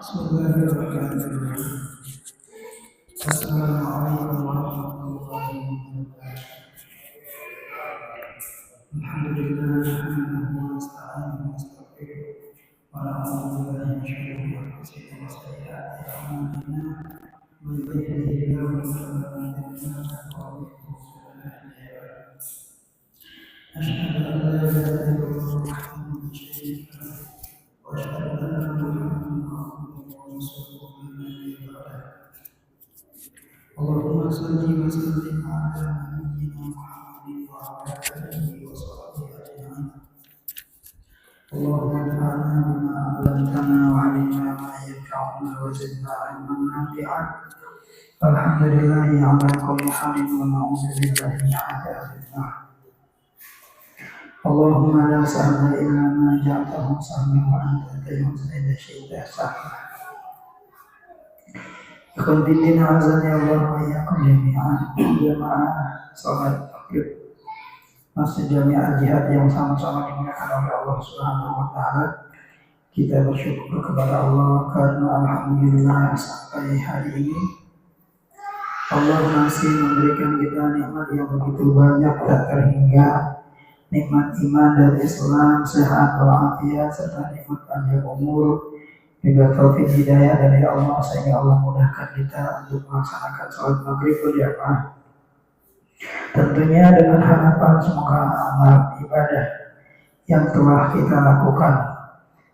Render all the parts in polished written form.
Bismillahirrahmanirrahim. Assalamualaikum warahmatullahi wabarakatuh. Alhamdulillah nahmaduhu wa nasta'inuhu wa nastaghfiruh wa na'udzu billahi min shururi anfusina wa sayyi'ati a'malina. Man yahdihillahu fala mudilla lahu wa man yudlil fala hadiya lahu. Asyhadu an la ilaha illallah wahdahu la syarika lahu wa asyhadu anna Muhammadan abduhu wa rasuluhu la nabiyya ba'dahu. Allahumma shalli wa sallim ala nabiyyina Muhammadin wa ala alihi wa sahbihi ajma'in. Allahumma anfa'na bima 'allamtana wa 'allimna ma yanfa'una wa zidna 'ilman nafi'an. Alhamdulillahi 'ala kulli halin wa na'udzu billahi min adzabil nar. Allahumma la sahla illa ma ja'altahu sahlan wa anta taj'alul syai'a sahlan. Ikhwan fillah azza wa iyyakum jami'an. Jamaah salat maghrib Masjid Jami'ah Jihad yang sama-sama dimuliakan oleh Allah Subhanahu wa taala. Kita bersyukur kepada Allah karena alhamdulillah sampai hari ini Allah masih memberikan kita nikmat yang begitu banyak tak terhingga. Nikmat iman dan Islam, sehat walafiat serta nikmat panjang umur, juga taufik hidayah dari Allah sehingga Allah mudahkan kita untuk melaksanakan salat maghrib berjamaah. Tentunya dengan harapan semoga amal ibadah yang telah kita lakukan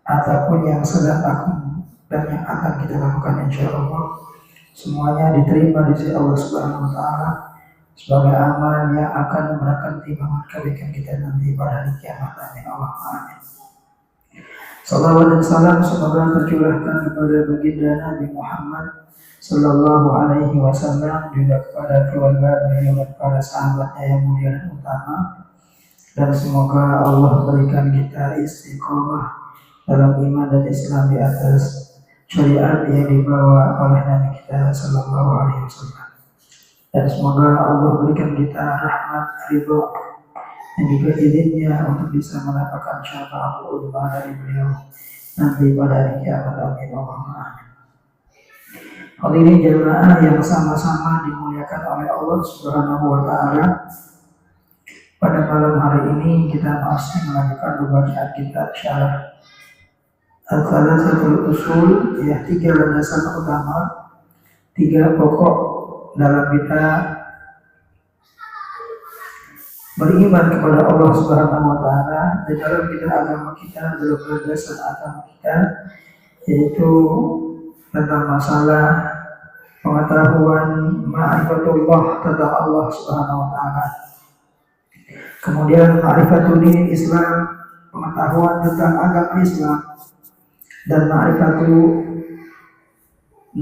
ataupun yang sedang lakukan dan yang akan kita lakukan insya Allah semuanya diterima di sisi Allah Subhanahu wa taala sebagai amal yang akan memberikan timbangan kebaikan kita nanti pada hari kiamat. Amin Allah amin. Salawat dan salam semoga tercurahkan kepada baginda Nabi Muhammad sallallahu alaihi wasallam, juga kepada keluarga beliau dan para sahabatnya yang mulia dan utama, dan semoga Allah berikan kita istiqomah dalam iman dan Islam di atas syariat yang dibawa oleh Nabi kita sallallahu alaihi wasallam. Dan semoga Allah berikan kita rahmat, ridho, dan juga izinnya untuk bisa mendapatkan syafaat ulama dari beliau nanti pada hari kiamat. Amin Allahumma amin. Hadirin jemaah yang sama-sama dimuliakan oleh Allah Subhanahu wa taala. Pada malam hari ini kita masih melanjutkan pembacaan kitab Syarah Al-Thalatsatul Ushul, ya 3 landasan utama, 3 pokok dalam kita beriman kepada Allah Subhanahu wa taala, dan dalam kita agama kita, dalam landasan agama kita, yaitu tentang masalah pengetahuan ma'rifatullah tentang Allah Subhanahu wa taala. Kemudian ma'rifatul Islam, pengetahuan tentang agama Islam, dan ma'rifatul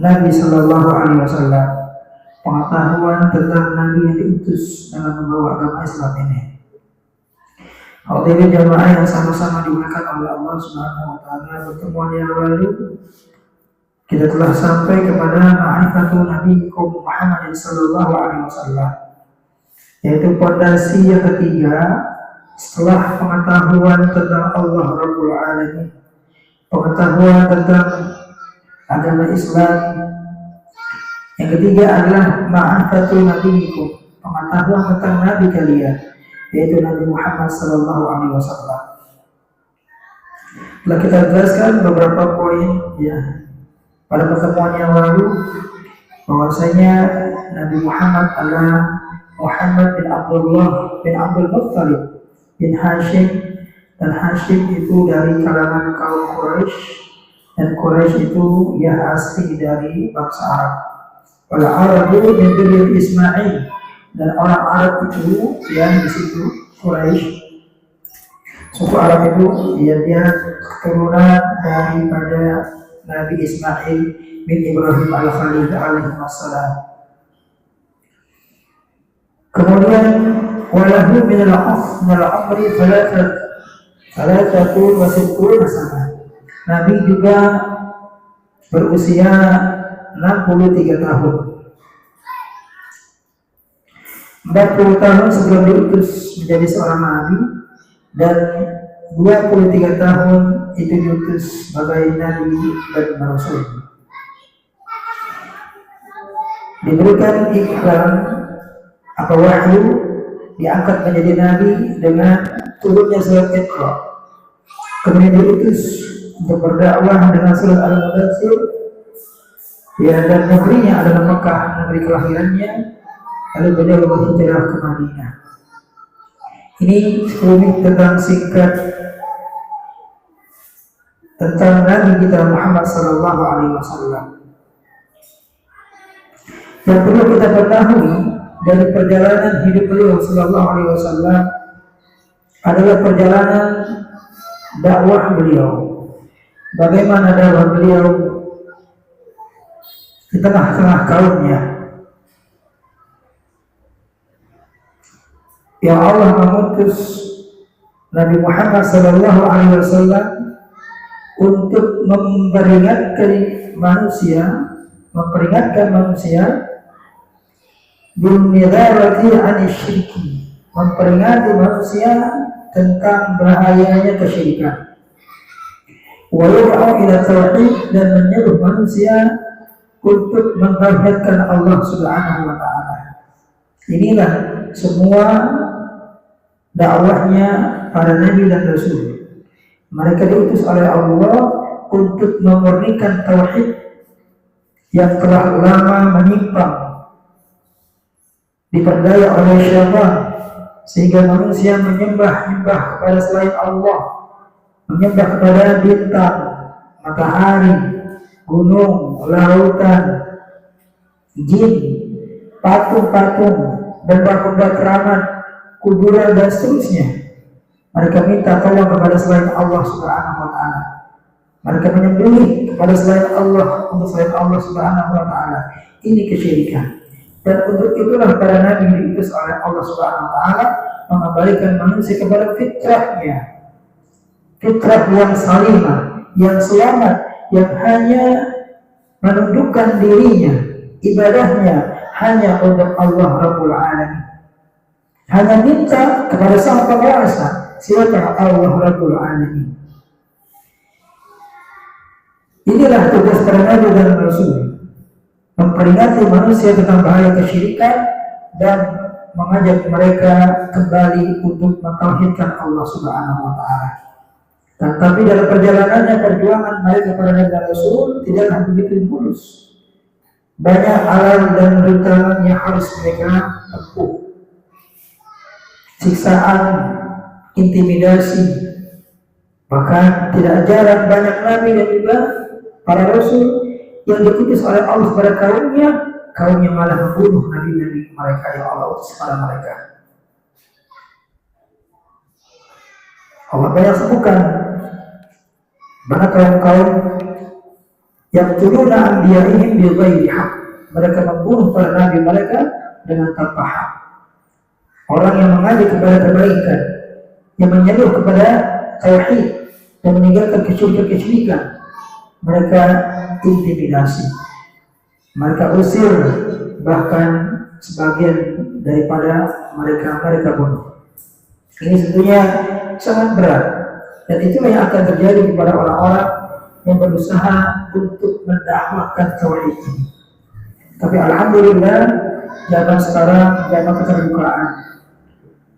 Nabi sallallahu alaihi wasallam, pengetahuan tentang Nabi yang diutus dalam membawa agama Islam ini. Hadirin jamaah yang sama-sama dimuliakan oleh Allah Subhanahu wa taala, pertemuan yang lalu kita telah sampai kepada ma'rifatul Nabi Muhammad sallallahu alaihi wasallam, yaitu fondasi yang ketiga setelah pengetahuan tentang Allah Rabbul Alamin, pengetahuan tentang agama Islam. Yang ketiga adalah ma'rifatul nabiyikum, pengetahuan tentang nabi kalian, yaitu Nabi Muhammad sallallahu alaihi wasallam. Telah kita jelaskan beberapa poin ya pada pertemuan yang lalu, bahwasanya Nabi Muhammad adalah Muhammad bin Abdullah bin Abdul Muttalib bin Hashim, dan Hashim itu dari kalangan kaum Quraisy, dan Quraisy itu ya asli dari bangsa Arab. Wal Arabu min dzurriyyati Ismail, dan orang Arab itu yang di situ Quraisy, suku Arab itu dia keturunan daripada Nabi Ismail bin Ibrahim al-Khalil alaihi wassalam. Kemudian walahu min al-amri thalathatu wa sittuna sana. Nabi juga berusia 63 tahun. 40 tahun sebelum diutus menjadi seorang nabi, dan 23 tahun itu diutus sebagai nabi dan rasul. Diberikan ikram apa wahyu, diangkat menjadi nabi dengan turunnya surat Iqra. Kemudian diutus untuk berdakwah dengan surat Al-Mudaththir. Ya, dan negerinya adalah Mekah, negeri kelahirannya. Lalu beliau berhijrah ke Madinah. Ini 10 menit tentang singkat tentang Nabi kita Muhammad sallallahu alaihi wasallam. Yang perlu kita ketahui dari perjalanan hidup beliau sallallahu alaihi wasallam adalah perjalanan dakwah beliau. Bagaimana dakwah beliau di tengah-tengah kaumnya. Yang Allah mengutus Nabi Muhammad sallallahu alaihi wasallam untuk memperingatkan manusia bin-nidharati 'anil syirki, memperingati manusia tentang bahayanya kesyirikan. Wa yad'u ila tauhid, dan menyeru manusia untuk mentauhidkan Allah Subhanahu wa taala. Inilah semua dakwahnya para nabi dan rasul. Mereka diutus oleh Allah untuk memurnikan tauhid yang telah lama menyimpang, diperdaya oleh syaitan, sehingga manusia menyembah kepada selain Allah, menyembah kepada bintang, matahari, gunung, lautan, jin, patung-patung, dan benda keramat, kuburan, dan seterusnya. Mereka minta tolong kepada selain Allah Subhanahu wa taala. Mereka menyembelih kepada selain Allah untuk selain Allah Subhanahu wa taala. Ini kesyirikan. Dan untuk itulah para nabi diutus oleh Allah Subhanahu wa taala mengembalikan manusia kepada fitrahnya. Fitrah yang salimah, yang selamat, yang hanya menundukkan dirinya, ibadahnya hanya untuk Allah Rabbul Alamin. Hanya minta kepada Sang Penguasa, siapa Allah Rabbul Alamin. Inilah tugas para nabi dan rasul, memperingati manusia tentang bahaya kesyirikan dan mengajak mereka kembali untuk mentauhidkan Allah Subhanahu wa taala. Dan tapi dalam perjalanannya perjuangan mereka para nabi dan rasul tidaklah begitu mulus. Banyak alam dan rintangan yang harus mereka tempuh. Siksaan, intimidasi, bahkan tidak jarang banyak nabi dan juga para rasul yang diutus oleh Allah kepada kaumnya malah membunuh nabi-nabi mereka yang Allah utus kepada mereka. Allah banyak sebutkan banyak kaum yang turuna anbiya'ihim bi ghairi haq, mereka membunuh para nabi mereka dengan tanpa hak. Orang yang mengajak kepada kebaikan, yang menyeru kepada tauhid dan meninggalkan kesyirikan, mereka intimidasi, mereka usir, bahkan sebagian daripada mereka bunuh. Ini tentunya sangat berat, dan itulah yang akan terjadi kepada orang-orang yang berusaha untuk mendakwahkan tauhid ini. Tapi alhamdulillah, zaman sekarang zaman keterbukaan,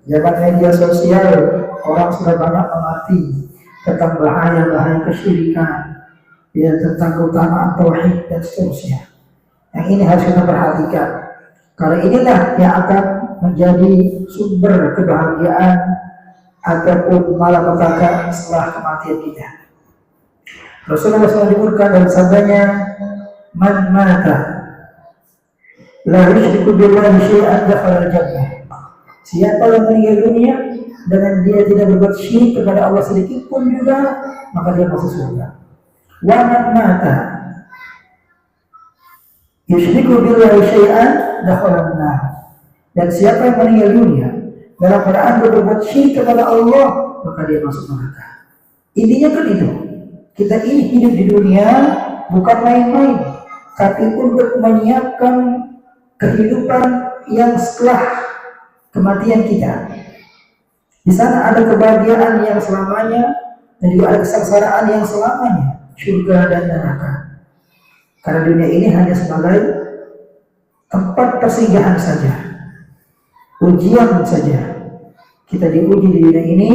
zaman media sosial, orang sudah banyak mengerti tentang bahaya kesyirikan, ya, tentang keutamaan tauhid dan seterusnya. Yang ini harus kita perhatikan, karena inilah yang akan menjadi sumber kebahagiaan ataupun malapetaka setelah kematian kita. Rasulullah SAW menyebutkan dalam sabdanya, "Man mata la yusyriku billahi syai'an dakhala al-jannah." Siapa yang meninggal dunia dengan dia tidak berbuat syirik kepada Allah sedikit pun juga, maka dia masuk surga. Wa man mata yusyriku billahi syai'an dakhala an-nar. Dan siapa yang meninggal dunia dalam keadaan berbuat syirik kepada Allah, maka dia masuk neraka. Intinya kan itu. Kita ini hidup di dunia bukan main-main, tapi untuk menyiapkan kehidupan yang setelah kematian kita. Di sana ada kebahagiaan yang selamanya dan juga ada kesengsaraan yang selamanya, surga dan neraka. Karena dunia ini hanya sebagai tempat persinggahan saja, ujian saja. Kita diuji di dunia ini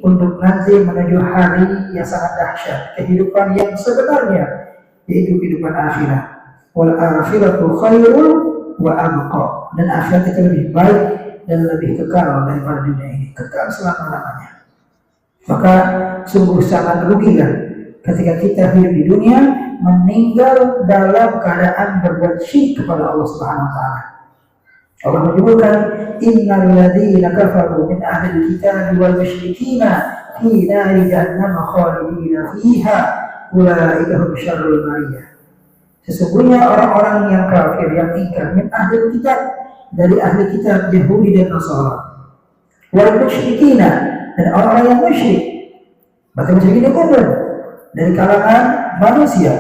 untuk nanti menuju hari yang sangat dahsyat, kehidupan yang sebenarnya, yaitu kehidupan akhirat. Wal akhiratu khairun wa abqa. Dan akhirat itu lebih baik dan lebih kekal daripada dunia ini, kekal selama-lamanya. Maka sungguh sangat rugilah ketika kita hidup di dunia meninggal dalam keadaan berbuat syirik kepada Allah Subhanahu wa taala. Allah menyebutkan innal ladzina kafaru min ahli kitab wal musyrikina fi nari jahannam khalidina fiha ulaika hum syarrul bariyah. Sesungguhnya orang-orang yang kafir yang ingkar min ahli kitab, dari ahli kitab Yahudi dan Nasara, wal musyrikina, dan orang-orang yang musyrik. Bahkan musyrikin kufur dari kalangan manusia,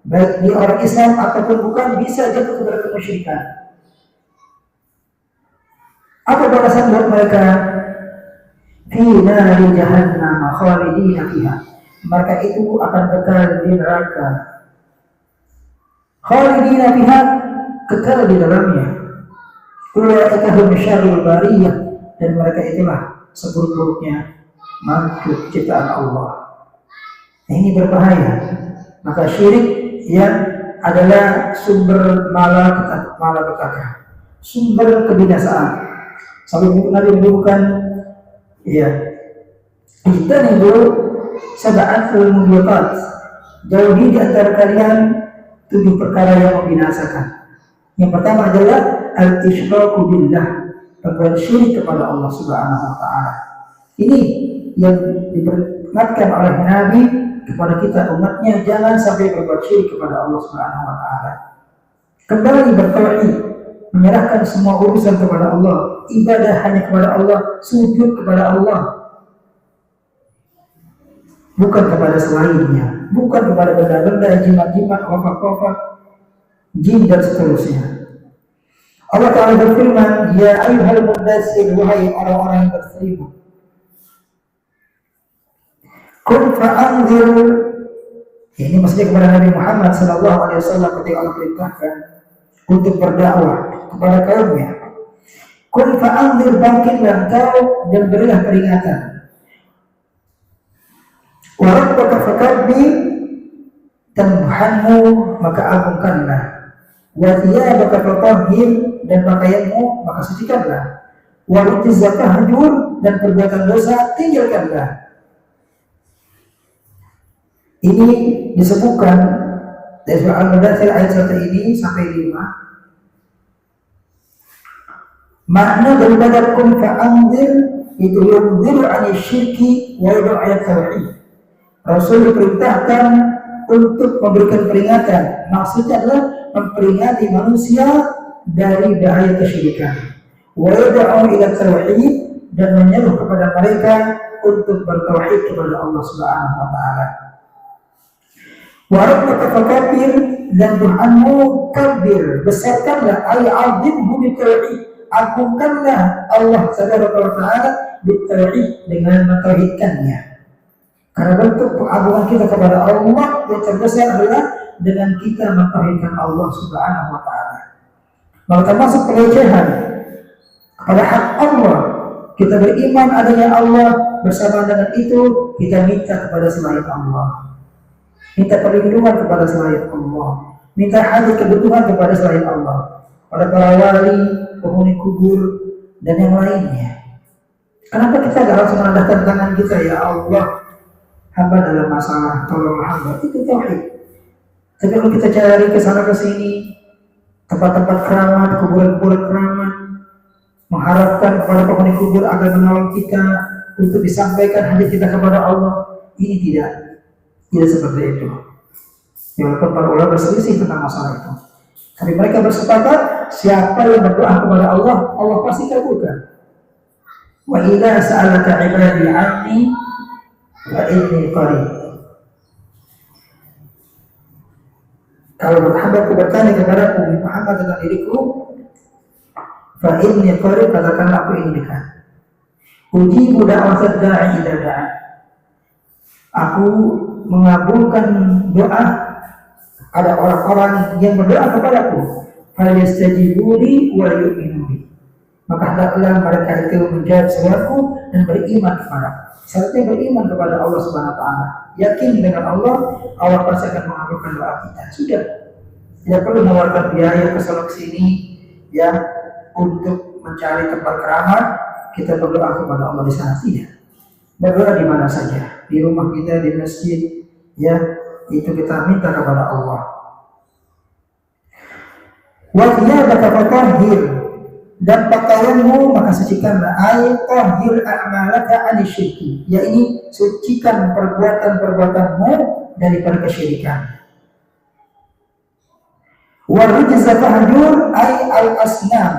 baik di orang Islam ataupun bukan, bisa jatuh kepada kemusyrikan. Apa balasan buat mereka? Fi nari jahannam khalidina fiha. Mereka itu akan kekal di neraka. Khalidina fiha, kekal di dalamnya. Ulaika hum syarrul bariyah, dan mereka itulah seburuk-buruknya makhluk ciptaan Allah. Ini berbahaya. Maka syirik yang adalah sumber malapetaka, sumber kebinasaan. Sampai Nabi menyebutkan, ya, kita nih sab'atul mubiqat, jauhi di antara kalian 7 perkara yang membinasakan. Yang pertama adalah al-isyraku billah, berbuat syirik kepada Allah Subhanahu wa taala. Ini yang diperingatkan oleh Nabi kepada kita umatnya, jangan sampai berbuat syirik kepada Allah Subhanahu wa taala. Kembali bertauhid, menyerahkan semua urusan kepada Allah, ibadah hanya kepada Allah, sujud kepada Allah, bukan kepada selainnya, bukan kepada benda-benda, jimat-jimat, wafat-wafat, jin dan seterusnya. Allah Ta'ala berfirman, ya ayyuhal mudassir, wahai orang-orang yang berselimut, kun fa'anzir. Ini maksudnya kepada Nabi Muhammad SAW ketika Allah perintahkan untuk berdakwah kepada kaumnya. Kun fa'anzir, bangkitlah engkau dan berilah peringatan. Wa rabbaka fakabbir, dan Tuhanmu maka agungkanlah. Wa thiyabaka fatahhir, dan pakaianmu maka sucikanlah. Wa rujzaka hajur, dan perbuatan dosa tinggalkanlah. Ini disebutkan dari surah Al-Mudaththir ayat 1 ini sampai 5. Makna daripada kun fa'anzir itu yunziru 'anil syirki wa yad'u 'ala tauhid. Rasul diperintahkan untuk memberikan peringatan. Maksudnya adalah memperingati manusia dari bahaya kesyirikan. Wa yad'u ila tauhid, dan menyeru kepada mereka untuk bertauhid kepada Allah Subhanahu wa taala. Wa rabbaka fakabbir, dan Tuhanmu kabir, besarkanlah, ay azimhu bi tauhid, agungkanlah Allah Subhanahu wa taala bi tauhid, dengan mentauhidkannya. Karena bentuk pengagungan kita kepada Allah yang terbesar adalah dengan kita mentauhidkan Allah Subhanahu wa taala. Maka termasuk pelecehan kepada hak Allah, kita beriman adanya Allah, bersama dengan itu kita minta kepada selain Allah, minta perlindungan kepada selain Allah, minta hajat kebutuhan kepada selain Allah, pada para wali, penghuni kubur, dan yang lainnya. Kenapa kita gak harus menandahkan tangan kita, ya Allah, hamba dalam masalah, tolonglah hamba? Itu tauhid. Tapi kalau kita cari ke sana ke sini, tempat-tempat keramat, kuburan-kuburan keramat, mengharapkan kepada penghuni kubur agar menolong kita untuk disampaikan hajat kita kepada Allah, ini tidak seperti itu. Ya, walaupun para ulama berselisih tentang masalah itu, tapi mereka bersepakat siapa yang berdoa kepada Allah, Allah pasti kabulkan. Wa idza sa'alaka 'ibadi 'anni fa inni qarib. Kalau hamba-Ku bertanya kepadaku Muhammad tentang diriku, fa inni qarib, katakanlah aku ini dekat. Ujibu da'watad da'i idza da'a. Aku mengabulkan doa ada orang-orang yang berdoa kepadaku. Falyastajibuli wa yu'minu bi. Maka hendaklah mereka itu menjawab seruanku dan beriman kepadaku. Syaratnya beriman kepada Allah Subhanahu wa taala. Yakin dengan Allah, Allah pasti akan mengabulkan doa kita. Sudah. Tidak perlu mengeluarkan biaya ke sana sini ya untuk mencari tempat keramat. Kita berdoa kepada Allah di sana tidak. Berdoa di mana saja, di rumah kita, di masjid, ya itu kita minta kepada Allah. Wa thiyabaka fatahhir, dan pakaianmu maka sucikanlah. Ay tahhir a'malaka 'ani syirki, ya ini sucikan perbuatan-perbuatanmu daripada kesyirikan. Wa rujza fahjur ay al-asnam,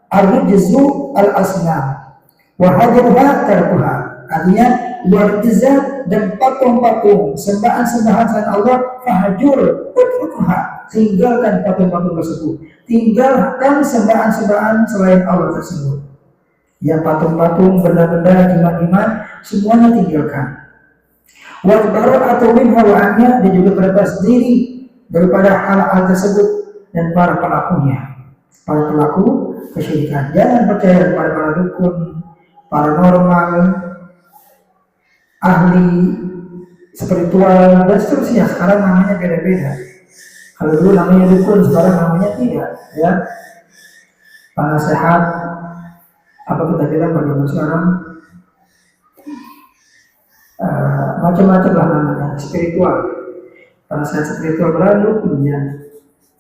ar-rujzu al-asnam wa hadruha tarkuha. Artinya luar biasa dan patung-patung sembahan-sembahan selain Allah fahjur utrukuha, tinggalkan patung-patung tersebut, tinggalkan sembahan-sembahan selain Allah tersebut. Ya patung-patung, benda-benda, jimat-jimat semuanya tinggalkan. Wal bara'atu minha wa anha, dan juga berbebas diri daripada hal-hal tersebut dan para pelakunya, para pelaku kesyirikan. Jangan percaya kepada para dukun, paranormal, ahli spiritual dan seterusnya. Sekarang namanya beda-beda. Kalau dulu namanya dukun, sekarang namanya tidak, ya. Penasehat, apa kita bilang pada sekarang, macam-macam lah namanya, spiritual. Penasehat spiritual berlalu, ya.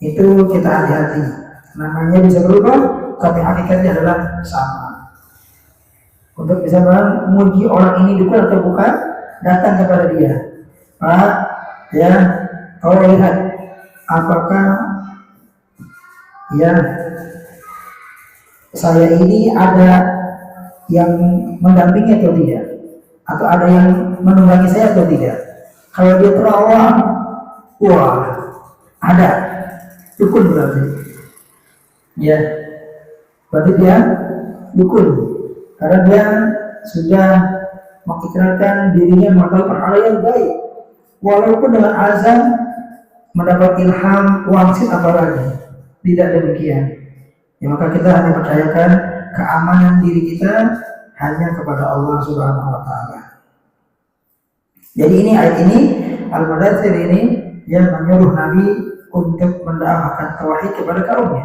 Itu kita hati-hati. Namanya bisa berubah, tapi hakikatnya adalah sama. Untuk bisa menguji orang ini dukun atau bukan, datang kepada dia. Pak, ya, kau lihat apakah ya saya ini ada yang mendampingi atau tidak, atau ada yang menunggangi saya atau tidak. Kalau dia terawang, wah, ada dukun berarti. Ya, berarti dia dukun. Karena dia sudah mengikrarkan dirinya mengetahui hal yang baik, walaupun dengan azan mendapat ilham wangsit apalagi. Tidak demikian. Ya, maka kita hanya percayakan keamanan diri kita hanya kepada Allah Subhanahu wa taala. Jadi ini ayat ini Al-Mudaththir ini yang menyuruh Nabi untuk mendakwakan tauhid kepada kaumnya.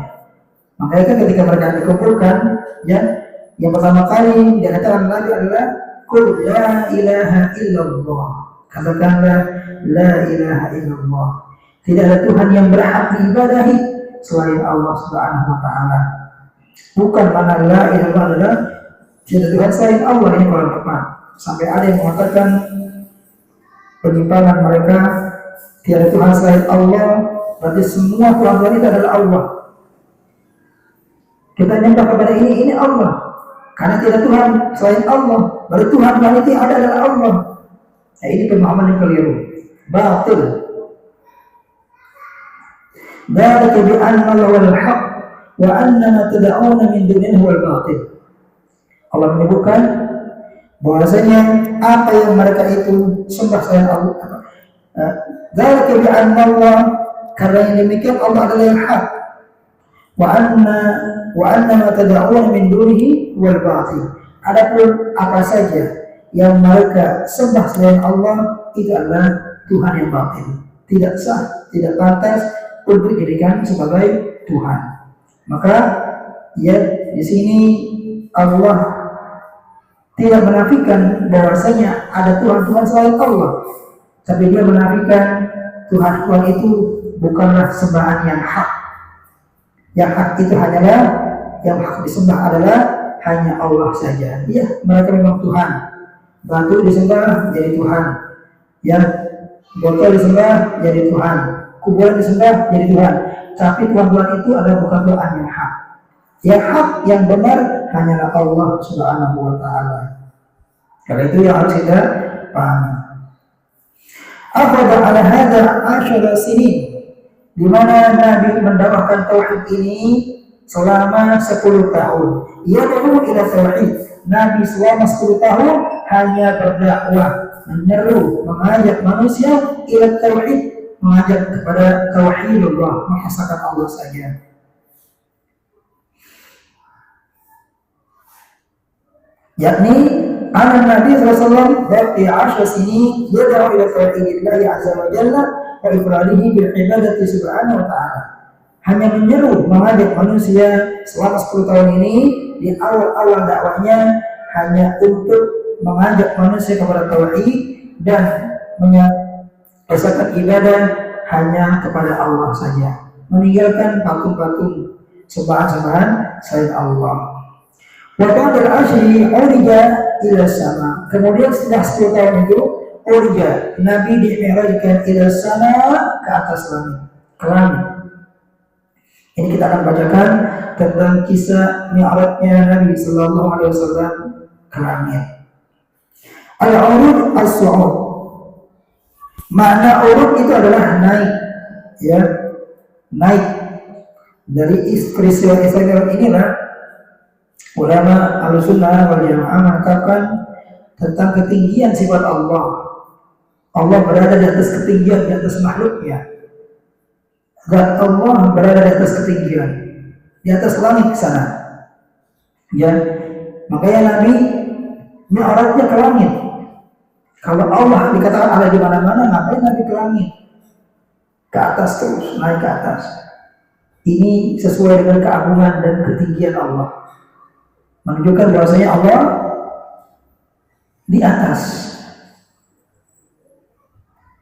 Makanya ketika mereka dikumpulkan, ya, yang pertama kali dia katakan Nabi adalah qul la ilaha illallah. Katakanlah la ilaha illallah. Tidak ada Tuhan yang berhak diibadahi selain Allah Subhanahu wa taala. Bukan mana la ilaha adalah tidak Tuhan selain Allah, ini kurang tepat. Sampai ada yang mengatakan penyimpangan mereka, tiada Tuhan selain Allah, berarti semua Tuhan itu adalah Allah. Kita nyembah kepada ini Allah. Karena tidak Tuhan selain Allah, baru Tuhan itu adalah Allah. Nah, ini pemahaman yang keliru, batil. Dzalika bi anna Allaha al-haq wa anna ma tad'una min dunihi wal batil. Allah menyebutkan bahwasanya apa yang mereka itu sembah selain Allah. Dzalika bi anna Allah, karena yang demikian Allah adalah yang hak. Wa anna ma tad'una min dunihi wal batil. Adapun apa saja yang mereka sembah selain Allah itu adalah Tuhan yang batil, tidak sah, tidak pantas untuk dijadikan sebagai Tuhan. Maka ya di sini Allah tidak menafikan bahwasanya ada Tuhan selain Allah, tapi dia menafikan Tuhan itu bukanlah sembahan yang hak. Yang hak itu hanyalah, yang hak disembah adalah hanya Allah saja. Ya, mereka memang Tuhan. Batu disembah jadi Tuhan. Ya, botol disembah jadi Tuhan. Kuburan disembah jadi Tuhan. Tapi Tuhan itu adalah bukan Tuhan yang hak. Yang hak, yang benar hanyalah Allah Subhanahu wa taala. Karena itu yang harus kita pahami. Afada ala hadza 10 sinin, di mana Nabi mendakwahkan tauhid ini selama 10 tahun. Yad'u ila tauhid, Nabi selama 10 tahun hanya berdakwah, menyeru, mengajak manusia ila tauhid, mengajak kepada tauhidullah, mengesahkan Allah saja. Yakni anak Nabi SAW baqi 10 sini yad'u ila tauhidillah azza wa jalla wa ifradihi bil ibadati subhanahu wa ta'ala. Hanya menyeru, mengajak manusia selama 10 tahun ini. Di awal-awal dakwahnya hanya untuk mengajak manusia kepada tauhid dan menyelesaikan ibadah hanya kepada Allah saja, meninggalkan patung-patung sembahan-sembahan selain Allah. Wa ba'da al-ashri urija ila sama. Kemudian setelah 10 tahun itu urija, Nabi dimi'rajkan ila sama, ke atas langit, ke langit. Ini kita akan bacakan tentang kisah mi'rajnya Nabi sallallahu alaihi wasallam ke langit. Al-urud as-su'ud. Makna urud itu adalah naik, ya, naik. Dari peristiwa Israel inilah ulama Ahlussunnah wal Jamaah mengatakan tentang ketinggian sifat Allah. Allah berada di atas ketinggian, di atas makhluknya. Zat Allah berada di atas ketinggian, di atas langit sana. Ya, makanya Nabi mi'rajnya ke langit. Kalau Allah dikatakan ada di mana-mana, ngapain Nabi ke langit? Ke atas terus, naik ke atas. Ini sesuai dengan keagungan dan ketinggian Allah, menunjukkan bahwasanya Allah di atas.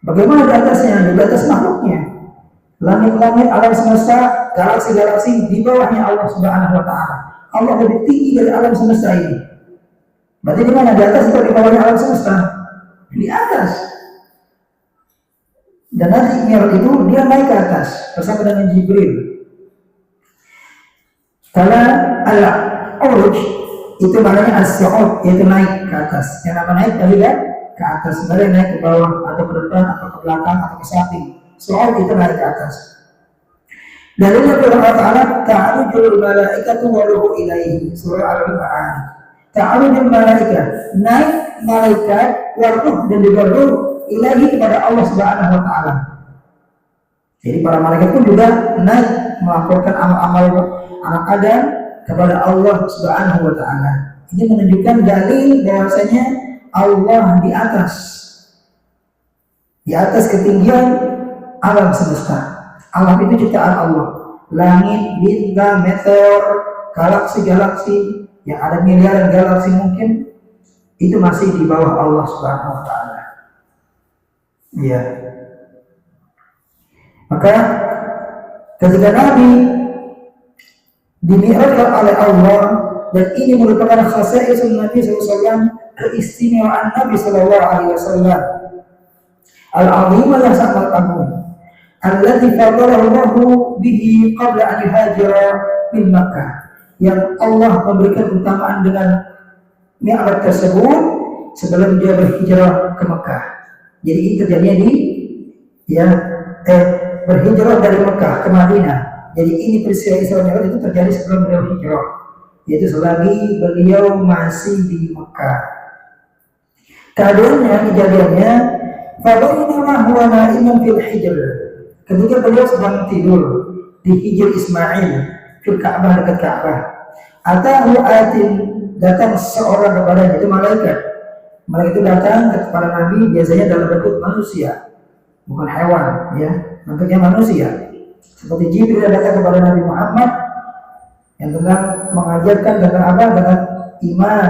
Bagaimana di atasnya? Di atas makhluknya. Langit-langit, alam semesta, galaksi-galaksi di bawahnya Allah Subhanahu wa ta'ala. Allah lebih tinggi dari alam semesta ini. Berarti di mana? Di atas atau di bawahnya alam semesta? Di atas. Dan nanti Mi'raj itu dia naik ke atas bersama dengan Jibril. Kalau al-uruj itu maknanya as-su'ud, yaitu naik ke atas. Yang nama naik dari ke atas, sebenarnya naik ke bawah atau ke depan atau ke belakang atau ke samping. Su'ud itu naik ke atas. Dalilnya Allah Ta'ala ta'arujul malaikatu wa ruhu ilaihi, surah Al-Ma'arij. Ta'arujul malaikat, naik malaikat wa ruh dan juga ruh ilaihi kepada Allah Subhanahu wa ta'ala. Jadi para malaikat pun juga naik melaporkan amal-amal anak Adam kepada Allah Subhanahu wa ta'ala. Ini menunjukkan dalil bahwasanya Allah di atas. Di atas ketinggian alam semesta. Alam itu ciptaan Allah. Langit, bintang, meteor, galaksi-galaksi yang ada miliaran galaksi mungkin itu masih di bawah Allah Subhanahu wa ta'ala. Iya. Maka ketika Nabi dimi'rajkan oleh Allah, dan ini merupakan khasaisul Nabi SAW, keistimewaan Nabi SAW al-azimah yang sangat agung, allati fadalahu bihi qabla an yuhajira min Makkah, yang Allah memberikan keutamaan dengan mi'raj tersebut sebelum dia berhijrah ke Makkah. Jadi itu terjadinya berhijrah dari Makkah ke Madinah. Jadi ini peristiwa Isra Mi'raj itu terjadi sebelum beliau hijrah, yaitu selagi beliau masih di Makkah. Kejadiannya fabainama huwa na'imun fil hijr, ketika beliau sedang tidur di hijr Ismail fil Ka'bah, dekat Ka'bah, atahu atin, datang seorang kepadanya, itu malaikat. Malaikat itu datang kepada Nabi biasanya dalam bentuk manusia, bukan hewan, ya, bentuknya manusia. Seperti Jibril datang kepada Nabi Muhammad yang tentang mengajarkan tentang apa? Tentang iman,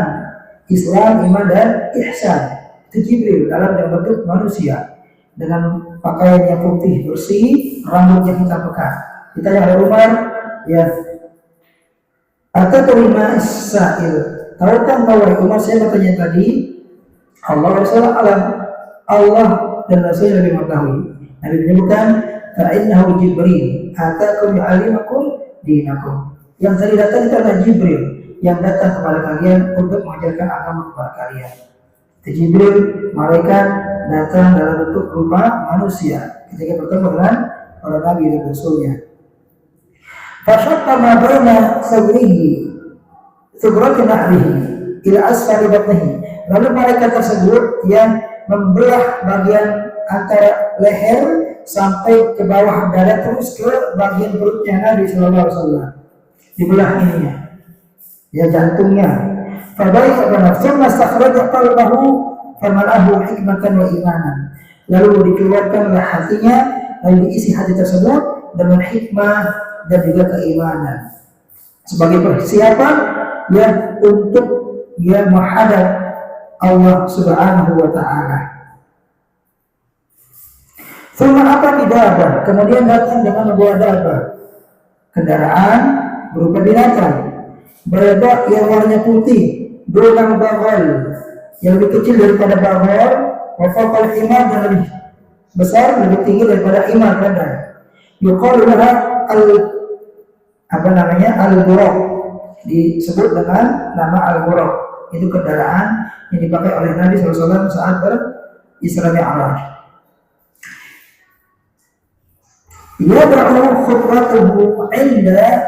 Islam, iman dan ihsan. Itu Jibril dalam bentuk manusia dengan pakaian yang putih bersih, rambutnya hitam pekat. Kita yang ada Umar, ya, atau terima Israel. Tahukah bahwa Umar, saya bertanya tadi, Allah Rasulullah alam, Allah dan Rasulullah lebih mengetahui. Nabi menyebutkan fa'innahu Jibril atakum yu'allimukum dinakum. Yang tadi datang itu adalah Jibril yang datang kepada kalian untuk mengajarkan agama kepada kalian. Jibril, malaikat, datang dalam bentuk rupa manusia ketika bertemu dengan para nabi dan rasulnya. Fasyaqqa ma baina sadrihi subrati nahrihi ila asfali batnihi. Lalu malaikat tersebut yang membelah bagian antara leher sampai ke bawah dada terus ke bagian perutnya Nabi sallallahu alaihi wasallam. Dibelah ininya. Ya jantungnya. Fabaika nafsumma astakhraja qalbahu famala'ahu hikmatan wa imanan. Lalu dikeluarkanlah hatinya, lalu diisi hati tersebut dengan hikmah dan juga keimanan. Sebagai persiapan ya untuk dia menghadap Allah Subhanahu wa taala. Thumma apa dabah, kemudian datang dengan membawa dabah, kendaraan berupa binatang, berada yang warnanya putih, berulang baghal, yang lebih kecil daripada baghal, wa fawqal himar, dan lebih besar, lebih tinggi daripada himar badan. Yuqalu laha al-buraq, disebut dengan nama al-buraq. Itu kendaraan yang dipakai oleh Nabi SAW saat berisra Mi'raj. Yad'u khutwatuhu 'inda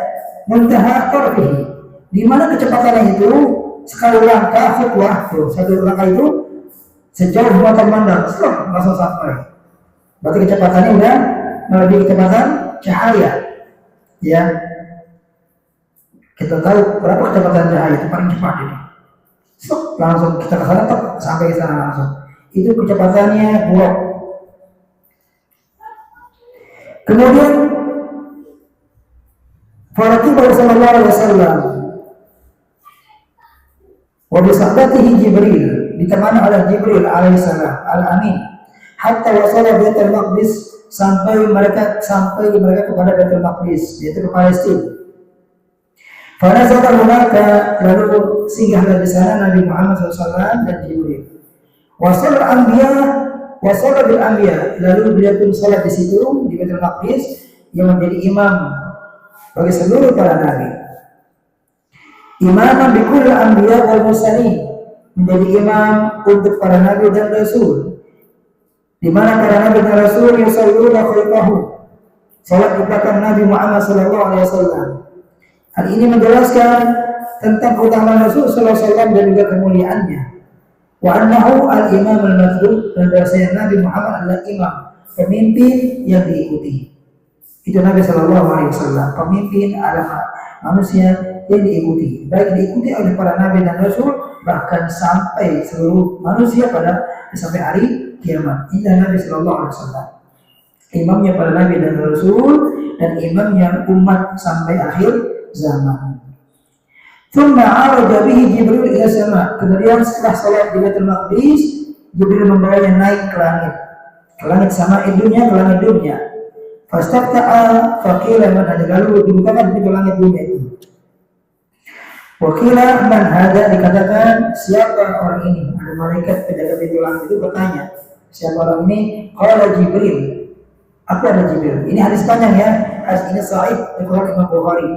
muntaha tarfihi. Di mana kecepatannya itu sekali langkah khutwah, satu langkah itu sejauh mata memandang, langsung sampai. Berarti kecepatannya udah melebihi kecepatan cahaya. Ya. Kita tahu berapa kecepatan cahaya itu paling cepat ini. Langsung kita ke sana sampai ke sana langsung. Itu kecepatannya buruk. Kemudian Rasulullah sallallahu alaihi wasallam wa bi sahabatihi Jibril, ditemani oleh Jibril alaihi salam al-amin, hatta wasala Baitul Maqdis, sampai mereka kepada Baitul Maqdis, yaitu ke Palestina. Pada saat mereka lalu singgahlah di sana Nabi Muhammad SAW dan Jibril. Wasal bil anbiya, lalu beliau pun salat di situ di Baitul Maqdis, yang menjadi imam bagi seluruh para nabi. Imam bi kulli anbiya wal mursalin, menjadi imam untuk para nabi dan rasul. Di mana para nabi dan rasul yusalluna khalfahu, salat di belakang Nabi Muhammad SAW. Hal ini menjelaskan tentang keutamaan Rasul sallallahu alaihi wasallam dan juga kemuliaannya. Wa annahu al-imam al-matlu, dan bahwasanya Nabi Muhammad adalah imam, pemimpin yang diikuti. Itu Nabi sallallahu alaihi wasallam, pemimpin adalah manusia yang diikuti, baik diikuti oleh para nabi dan rasul, bahkan sampai seluruh manusia sampai hari kiamat. Ini Nabi sallallahu alaihi wasallam, imamnya para nabi dan rasul dan imamnya umat sampai akhir zaman. Thumma araja bihi Jibril ila sama. Kemudian setelah salat di Baitul Maqdis, Jibril membawanya naik ke langit sama dunia, ke langit dunia. Fastafta'a faqila man hada, lalu dibukakan pintu langit dunia itu. Wakila man hada, dikatakan siapa orang ini? Ada malaikat penjaga pintu langit itu bertanya, siapa orang ini? Qala Jibril. Apa ada Jibril? Ini hadis panjang ya. Hadis ini sahih riwayat Imam Bukhari,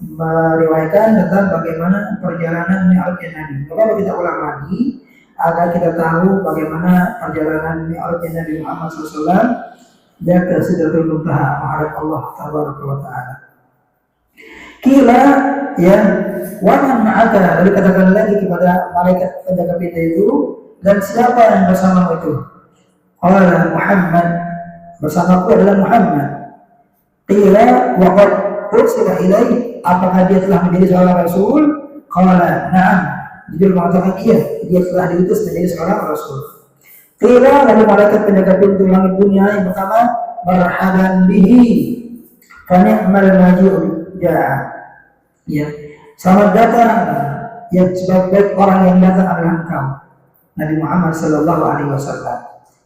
meriwayatkan tentang bagaimana perjalanan Mi'rajnya Nabi. Maka kita ulang lagi agar kita tahu bagaimana perjalanan Mi'rajnya Nabi Muhammad SAW dia ke Sidratul Muntaha, menghadap Allah Tabaraka wa Ta'ala. Kila ya, wa man ma'aka, lalu katakan lagi kepada malaikat penjaga pintu itu, dan siapa yang bersamamu itu? Qala Muhammad, bersamaku adalah Muhammad. Qila wa qad ursila ilaihi, apakah dia telah menjadi seorang rasul? Qala na'am, Jibril mengatakan iya, dia telah diutus menjadi seorang rasul. Qila, lalu malaikat penjaga pintu langit dunia yang pertama, marhaban bihi fa ni'mal maji'u ja'a, ya, selamat datang ya, sebaik-baik orang yang datang adalah engkau Nabi Muhammad sallallahu alaihi wasallam.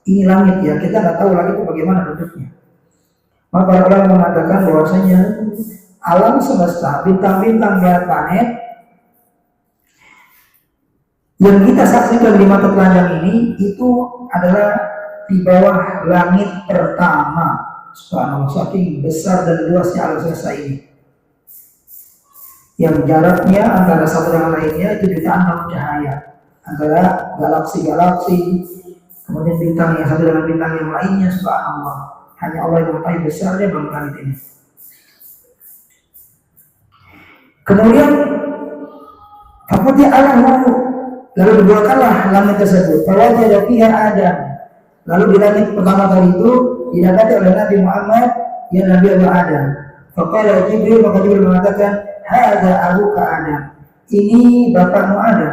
Ini langit ya, kita nggak tahu langit itu bagaimana bentuknya. Maka para ulama mengatakan bahwasanya alam semesta, bintang-bintang dan planet yang kita saksikan di mata telanjang ini itu adalah di bawah langit pertama. Subhanallah, saking besar dan luasnya alam semesta ini, yang jaraknya antara satu dengan lainnya itu jutaan tahun cahaya, antara galaksi-galaksi, kemudian bintang yang satu dengan bintang yang lainnya. Subhanallah, hanya Allah yang mengetahui besarnya langit ini. Kemudian Fakutih alahu Lalu dibuatkanlah langit tersebut. Fawajada fiha Adam. Lalu di langit pertama kali itu didapati oleh Nabi Muhammad yang Nabi Adam. Faqala Jibril, maka Jibril mengatakan, "Hadza abuka Adam." Ini bapakmu Adam.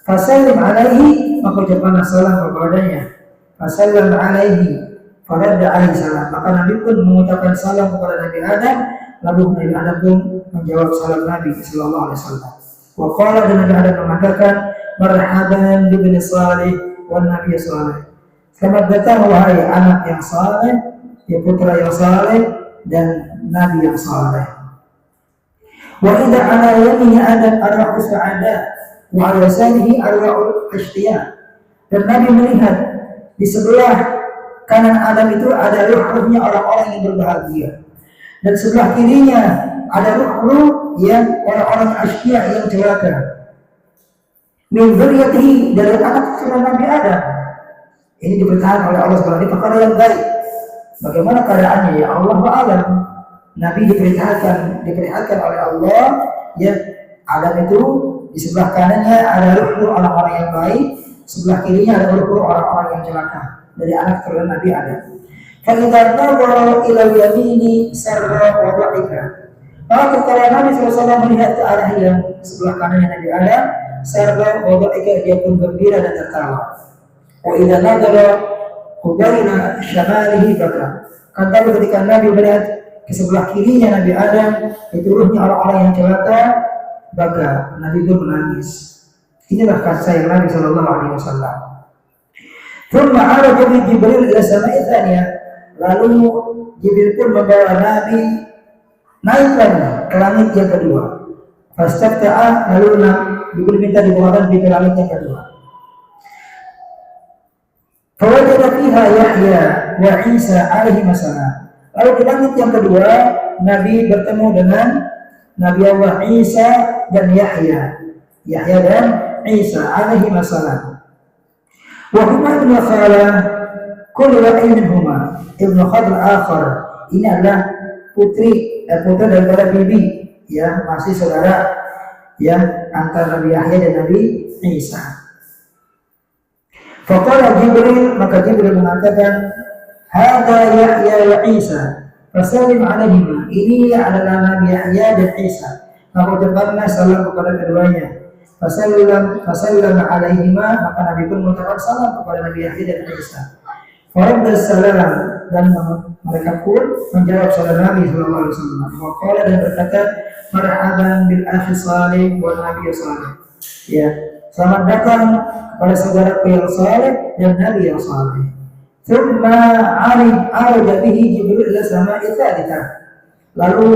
Fasallim alaihi, maka ucapkanlah salam kepadanya. Fasallam alaihi, faradda alaihi salam. Maka Nabi pun mengucapkan salam kepada Nabi Adam, lalu Nabi Adam pun menjawab salam Nabi sallallahu alaihi wasallam. Wa qala, dan Nabi Adam mengatakan, "Marhaban bibni salih wan nabiy salih." Selamat datang wahai anak yang saleh, ya putra yang saleh dan nabi yang saleh. Wa idza ala yamini Adam arwahus sa'ada wa ala yasarihi arwahul ashqiya. Dan Nabi melihat di sebelah kanan Adam itu ada ruh-ruhnya orang-orang yang berbahagia, dan sebelah kirinya ada ruh-ruh yang orang-orang ashqiya yang celaka. Min dzurriyyatihi, dari anak keturunan Nabi Adam. Ini diberitakan oleh Allah Subhanahu wa taala, perkara yang baik. Bagaimana keadaannya ya Allah wa'alam. Nabi diperlihatkan oleh Allah, ya Adam itu di sebelah kanannya ada ruh orang-orang yang baik, sebelah kirinya ada ruh orang-orang yang celaka dari anak keturunan Nabi Adam. Fa idza nadhara ila yamini sarra wa dhahika. Maka ketika Nabi SAW melihat ke arah yang sebelah kanannya Nabi Adam, sarra wa dhahika, dia pun gembira dan tertawa. Wa idza nadhara qubaila shamalihi baka. Kata ketika Nabi melihat ke sebelah kirinya Nabi Adam, itu ruhnya orang-orang yang celaka, baka Nabi pun menangis. Inilah kasih Nabi sallallahu alaihi wasallam. Thumma araja bi Jibril ila sama'i tsaniyah. Lalu Jibril pun membawa Nabi naik lagi ke langit yang kedua. Fastafta'a, lalu Jibril minta dibawakan ke langit yang kedua. Fawajada fiha Yahya wa Isa alaihi salam. Lalu di langit yang kedua Nabi bertemu dengan Nabi Allah Isa dan Yahya dan Isa alaihi salam. Wa huma ibn khala kullu wahid minhuma ibn khadr akhar. Ini adalah putra daripada bibi, ya, masih saudara, ya, antara Nabi Yahya dan Nabi Isa. Faqala Jibril, maka Jibril mengatakan, "Hadza Yahya wa Isa, fasallim alaihima." Ini adalah Nabi Yahya dan Isa, maka ucapkanlah salam kepada keduanya. Fasallam alaihima, maka Nabi pun mengucapkan salam kepada Nabi Yahya dan Isa. Faradda salam, dan mereka pun menjawab salam Nabi sallallahu alaihi wasallam. Waqala, dan berkata, "Marhaban bil akhi salih wa nabiy salih." Ya, selamat datang kepada saudaraku yang saleh dan nabi yang saleh. Thumma arja bihi Jibril ila sama'i tsalitsah. Lalu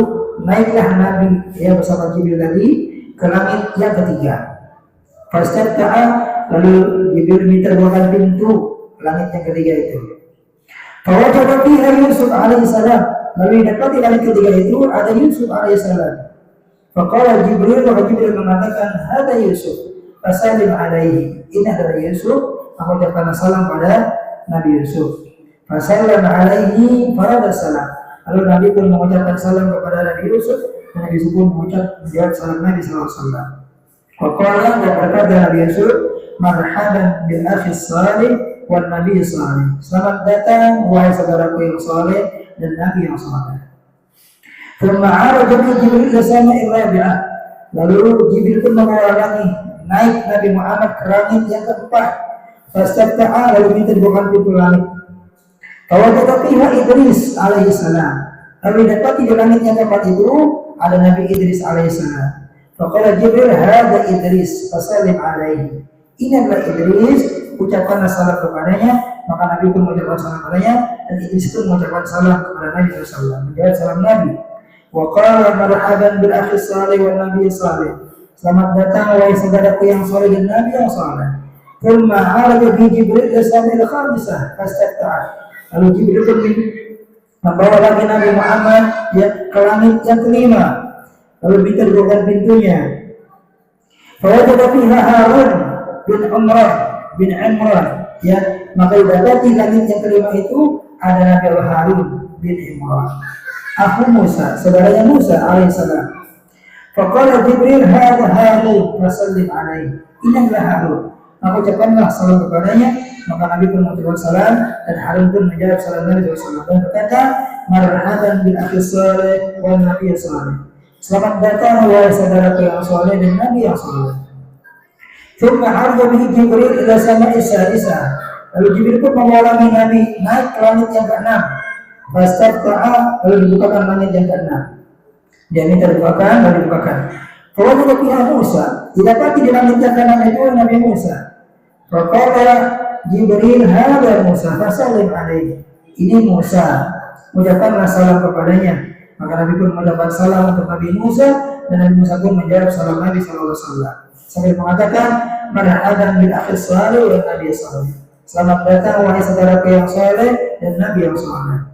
naiklah Nabi, ya, bersama Jibril tadi ke langit yang ketiga. Fastafta'a, lalu Jibril minta bukakan pintu langit yang ketiga itu. Fawajada fiha Yusuf alaihi salam. Lalu dapati langit ketiga itu ada Yusuf alaihi salam. Faqala Jibril, maka Jibril mengatakan, "Hadza Yusuf, fasallim alaihi." Ini adalah Yusuf, maka ucapkan salam pada Nabi Yusuf. Fasallam alaihi farada salam. Lalu Nabi pun mengucapkan salam kepada Nabi Yusuf, dan Nabi Yusuf pun menjawab salam Nabi sallallahu alaihi wasallam. Waqala, dan berkata Nabi Yusuf, "Marhaban bil akhi salih wan nabiy salih." Selamat datang wahai saudaraku yang saleh dan nabi yang saleh. Thumma araja Jibril ila sama'ir rabi'ah. Lalu Jibril pun membawa lagi naik Nabi Muhammad ke langit yang keempat. Fastafta'a, lalu minta dibukakan pintu langit. Fawajada fiha Idris alaihi salam. Lalu dapati di langit yang keempat itu ada Nabi Idris alaihi salam. Faqala Jibril, "Hadza Idris, fasallim alaihi." Ini adalah Idris, ucapkanlah salam kepadanya. Maka Nabi pun mengucapkan salam kepadanya, dan Idris pun mengucapkan salam kepada Nabi sallallahu alaihi wasallam. Menjawab salam Nabi. Wa qala, "Marhaban bil akhi salih wan nabiy salih." Selamat datang wahai saudaraku yang saleh dan nabi yang saleh. Thumma araja bi Jibril ila sama'il khamisah fastafta'a. Lalu Jibril pun membawa lagi Nabi Muhammad, ya, ke langit yang kelima. Lalu minta dibukakan pintunya. Fawajada fiha Harun bin Imran, ya, maka didapati langit yang kelima itu ada Nabi Allah Harun bin Imran, aku Musa, saudaranya Musa alaihissalam. Faqala Jibril, "Hadza Harun, fasallim alaihi." Ini adalah Harun, Maka ucapkanlah salam kepadanya. Maka Nabi pun mengucapkan salam dan Harun pun menjawab salam Nabi SAW dan berkata, marhaban bil akhi saleh wal nabi saleh. Selamat datang wahai saudaraku yang saleh dan Nabi yang saleh. Thumma arja bihi Jibril ila sama'i sadisah. Lalu Jibril pun mengalami Nabi naik ke langit yang ke-6. Fastaftaha, lalu dibukakan langit yang ke-6. Dia minta dibukakan, lalu dibukakan. Kalau juga pihak Musa, didapati di langit yang ke-6 itu Nabi Musa. Faqala Jibril hadza Musa fasallim alaihi. Ini Musa, ucapkanlah salam kepadanya. Maka Nabi pun mengucapkan salam untuk Nabi Musa dan Nabi Musa pun menjawab salam Nabi SAW. Sambil mengatakan, marhaban bil akhi saleh wa nabi saleh. Selamat datang wahai saudaraku yang saleh dan Nabi yang saleh.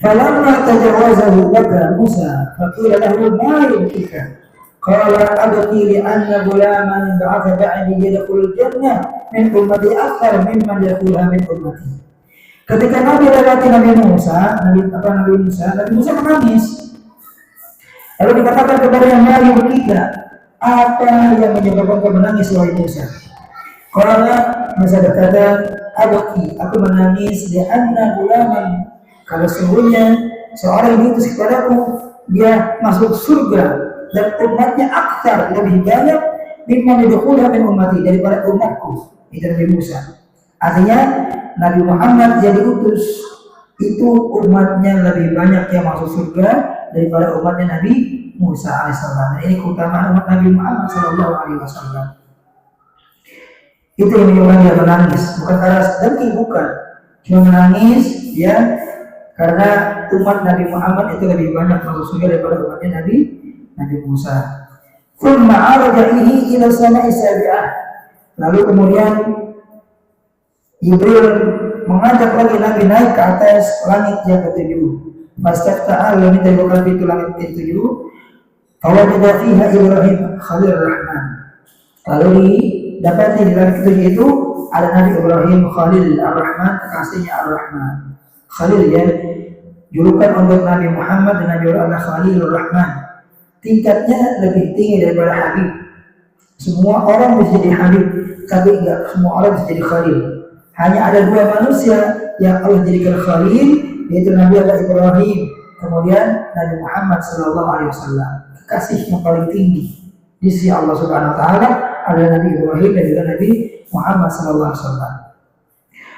Falamma tajawazahu baka Musa faqila lahu ma yubkika. Qala abki li anna gulaman ba'atha ba'di yadkhulul jannah min ummati akthar mimman yadkhuluha min ummati. Ketika Nabi lewati Nabi Musa menangis. Lalu dikatakan kepadanya, ma yubkika, apa yang menyebabkan kau menangis wahai Musa? Karena Musa berkata, aku menangis di anna gulaman, kalau sesungguhnya seorang yang diutus kepadaku, dia masuk surga dan umatnya akthar, lebih banyak mimman yadkhuluha min ummati, daripada umatku. Itu Nabi Musa. Artinya Nabi Muhammad yang diutus itu umatnya lebih banyak yang masuk surga daripada umatnya Nabi Musa alaihissalam. Ini keutamaan umat Nabi Muhammad SAW. Itu yang menyebabkan dia menangis, bukan karena dengki, bukan, cuma menangis ya karena umat Nabi Muhammad itu lebih banyak masuk surga daripada umatnya Nabi Musa. Thumma araja bihi ila sama'i sabi'ah. Lalu kemudian Jibril mengajak lagi Nabi naik ke atas langit yang ke-7. Fastaftaha, lalu minta dibuka pintu langit ke-7. Fawajada fiha Ibrahim Khalil Rahman. Lalu dapatnya di langit ke-7 itu ada Nabi Ibrahim Khalil Ar-Rahman, kekasihnya Ar-Rahman. Khalil ya, julukan untuk Nabi Muhammad dan Nabi Allah Khalil Ar-Rahman. Tingkatnya lebih tinggi daripada Habib. Semua orang bisa jadi Habib, tapi enggak semua orang bisa jadi Khalil. Hanya ada dua manusia yang Allah jadikan Khalil, yaitu Nabi Allah Ibrahim, kemudian Nabi Muhammad SAW. Kekasih yang paling tinggi di sisi Allah Subhanahu Wa Taala adalah Nabi Ibrahim dan juga Nabi Muhammad SAW.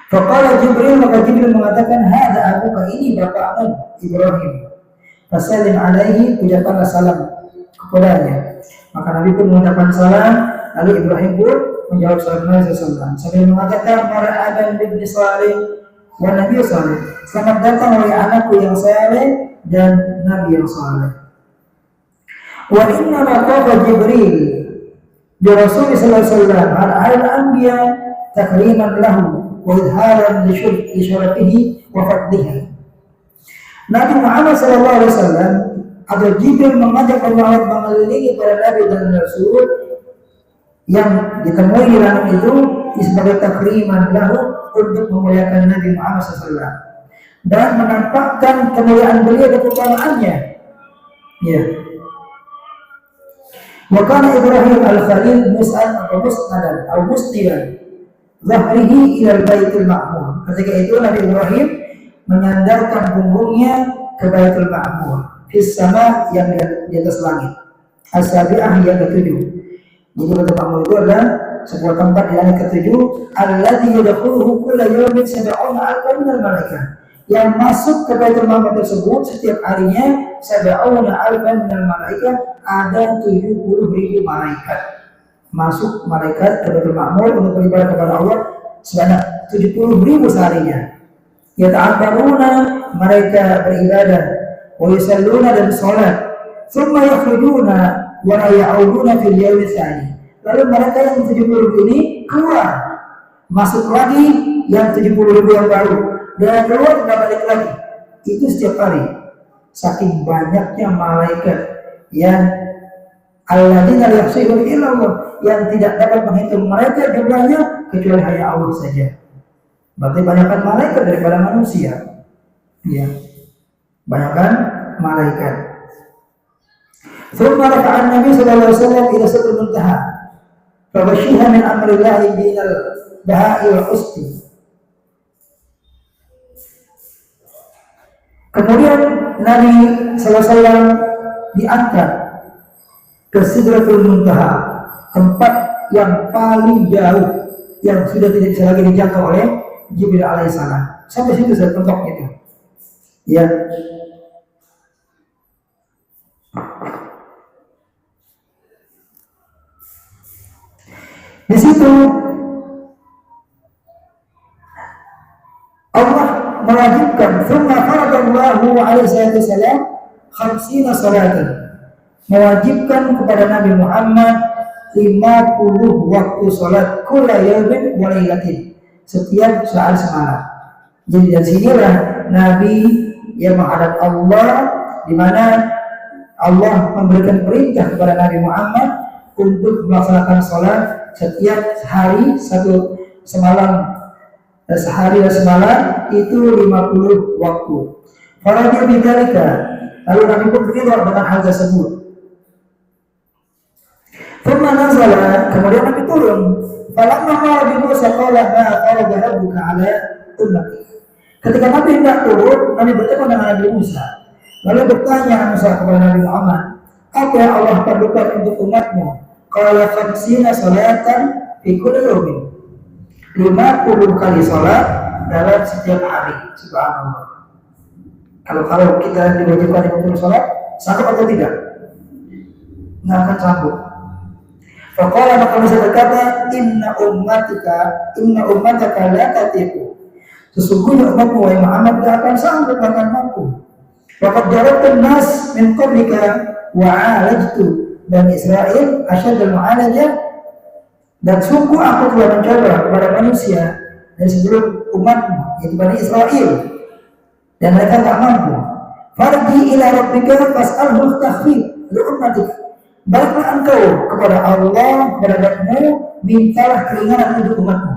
Faqala Jibril, maka Jibril mengatakan, hadza abuka, ini bapakmu Ibrahim. Fasallim alaihi, ucapkanlah salam kepadanya. Maka Nabi pun mengucapkan salam, lalu Ibrahim pun menjawab salam Nabi SAW. Sambil mengatakan, marhaban bin salih wa nabi salih. Selamat datang wahai anakku yang saleh dan Nabi yang saleh. Wa inna ma qafa Jibril bi Rasul sallallahu alaihi wasallam al-anbiya takriman lahu wa idharan li syarafihi wa fadlihi. Nabi Muhammad sallallahu alaihi wasallam atau Jibril mengajak Allah mengelilingi para nabi dan rasul yang ditemui di langit itu sebagai takriman lahu, untuk memuliakan Nabi Muhammad SAW dan menampakkan kemuliaan beliau dan keutamaannya. Ya. Wa kana Ibrahim al-Khalil mus'an atau musnadan atau mustiran zahrihi ila al-baitul ma'mur. Ketika itu Nabi Ibrahim menyandarkan punggungnya ke Baitul Ma'mur, fis sama, yang di atas langit, as-sabi'ah, yang ke-7. Jadi Baitul Ma'mur itu adalah sebuah tempat di langit ke-7, alladzi yadkhuluhu kulla yawmin 70,000 minal malaikah, yang masuk ke Baitul Ma'mur tersebut setiap harinya 70,000 minal malaikah, ada 70,000 malaikat masuk malaikat ke Baitul Ma'mur untuk beribadah kepada Allah sebanyak 70,000 seharinya. Yata'abbaruna, mereka beribadah, wa yusalluna, dan salat, thumma yakhrujuna wa la ya'uduna fil yawmi tsani. Lalu mereka yang 70,000 ini keluar, masuk lagi yang 70,000 yang baru, dan keluar dan balik lagi. Itu setiap hari. Saking banyaknya malaikat yang alladzina la yahsuhum illa Allah, yang tidak dapat menghitung mereka jumlahnya kecuali hanya Allah saja. Berarti banyakkan malaikat daripada manusia. Ya. Banyakkan malaikat. Thumma rafa'an Nabi sallallahu alaihi wasallam ila sidratil muntaha. Fabashiha min amrillahi binal bahai wal usti. Kemudian Nabi SAW diangkat ke Sidratul Muntaha, tempat yang paling jauh yang sudah tidak bisa lagi dijangkau oleh Jibril alaihissalam. Sampai situ saya tempat itu. Ya. Di situ Allah mewajibkan thumma faradallahu alaihi wasallam 50 salatan, mewajibkan kepada Nabi Muhammad 50 waktu salat kulla yaumin wa lailatin, setiap saat semalam. Jadi dari sinilah Nabi yang menghadap Allah, di mana Allah memberikan perintah kepada Nabi Muhammad untuk melaksanakan salat setiap hari satu semalam, sehari dan semalam itu 50 waktu. Faradhi bidzalika, lalu Nabi pun berridha dengan hal tersebut. Thumma nazala, kemudian Nabi turun. Falamma Nabi Musa qala ma farada rabbuka ala ummati. Ketika Nabi hendak turun, Nabi bertemu dengan Nabi Musa. Lalu bertanya Musa kepada Nabi Muhammad, apa yang Allah perlukan untuk umatmu? Qala 50 salatan fi kulli yawmin. 50 kali salat dalam setiap hari. Subhanallah. Kalau kita diwajibkan 50 salat, sanggup atau tidak? Nggak akan sanggup. Faqala, maka Musa berkata, inna ummataka la tatiqu. Sesungguhnya umatmu wahai Muhammad tidak akan sanggup, tidak akan mampu. Waqad jarabtu an-nas min qablika wa 'alajtu Bani Israil asyadul mu'alajah, dan sungguh aku telah mencoba kepada manusia dari sebelum umatmu, yaitu Bani Israil, dan mereka tak mampu. Farji ila rabbika fas'alhu takhfif li ummatik. Baiklah engkau kepada Allah, kepada Rabbmu, mintalah keringanan untuk umatmu.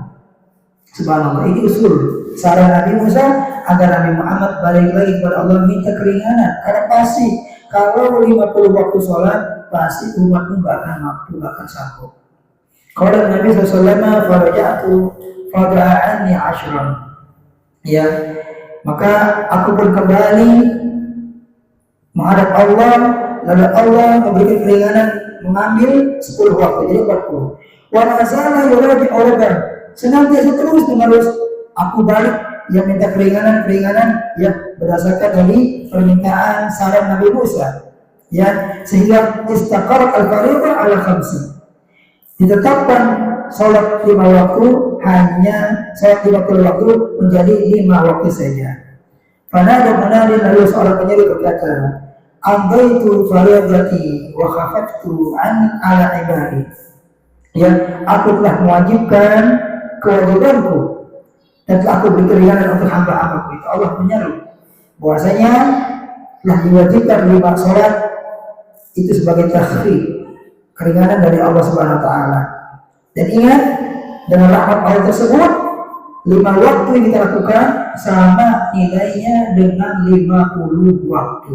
Subhanallah, ini usul saran Nabi Musa agar Nabi Muhammad balik lagi kepada Allah, minta keringanan. Karena pasti kalau 50 waktu sholat, pasti umatmu gak akan mampu, gak akan sanggup. Kalau Nabi SAW faraja'tu fada'ani ashran, ya, maka aku pun kembali menghadap Allah, lalu Allah memberikan keringanan, mengambil 10 waktu, jadi 40. Wa nazala yuraji awraban, senantiasa terus menerus aku balik yang minta keringanan yang berdasarkan dari permintaan saran Nabi Musa, ya, sehingga istaqar al-fariqah ala khamsi, ditetapkan sholat 5 waktu, hanya sholat 50 waktu menjadi 5 waktu saja. Fanada munadi, lalu seorang penyeru berkata, ambaitu fariyadati wa khafaftu an ala ibadi, ya, aku telah mewajibkan kewajibanku dan telah aku beri keringanan untuk hamba-hambaku. Itu Allah menyeru bahwasanya telah diwajibkan 5 sholat itu sebagai takhfif, keringanan dari Allah Subhanahu wa taala. Dan ingat, dengan rahmat Allah tersebut, 5 waktu yang kita lakukan sama nilainya dengan 50 waktu.